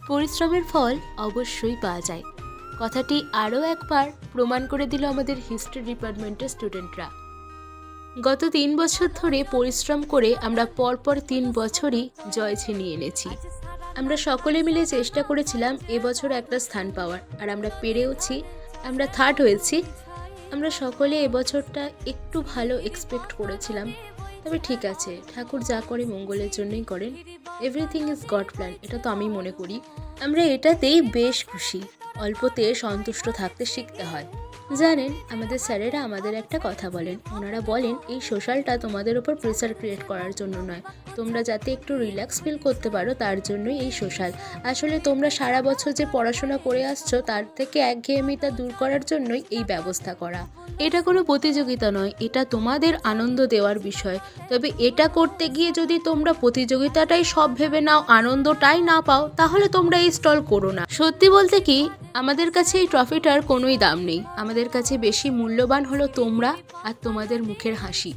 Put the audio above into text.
পরিশ্রমের ফল অবশ্যই পাওয়া যায়। কথাটি আরও একবার প্রমাণ করে দিল আমাদের হিস্ট্রি ডিপার্টমেন্টের স্টুডেন্টরা। গত 3 বছর ধরে পরিশ্রম করে আমরা পরপর 3 বছরই জয় ছিনিয়ে এনেছি। আমরা সকলে মিলে চেষ্টা করেছিলাম এবছর একটা স্থান পাওয়ার, আর আমরা পেরেওছি। আমরা থার্ড হয়েছি। আমরা সকলে এবছরটা একটু ভালো এক্সপেক্ট করেছিলাম, তবে ঠিক আছে, ঠাকুর যা করে মঙ্গলের জন্যই করেন। এভরিথিং ইজ গড প্ল্যান, এটা তো আমি মনে করি। আমরা এটাতেই বেশ খুশি। অল্পতে সন্তুষ্ট থাকতে শিখতে হয়। জানেন, আমাদের স্যারেরা আমাদের একটা কথা বলেন। ওনারা বলেন এই সোশ্যালটা তোমাদের উপর প্রেসার ক্রিয়েট করার জন্য নয়, তোমরা যাতে একটু রিল্যাক্স ফিল করতে পারো তার জন্যই এই সোশ্যাল। আসলে তোমরা সারা বছর যে পড়াশোনা করে আসছো তার থেকে একঘেয়েমিতা দূর করার জন্যই এই ব্যবস্থা করা। এটা কোনো প্রতিযোগিতা নয়, এটা তোমাদের আনন্দ দেওয়ার বিষয়। তবে এটা করতে গিয়ে যদি তোমরা প্রতিযোগিতাটাই সব ভেবে নাও, আনন্দটাই না পাও, তাহলে তোমরা এই স্টল করো না। সত্যি বলতে কি, আমাদের কাছে এই ট্রফিটার কোনোই দাম নেই। আমাদের কাছে বেশি মূল্যবান হলো তোমরা আর তোমাদের মুখের হাসি।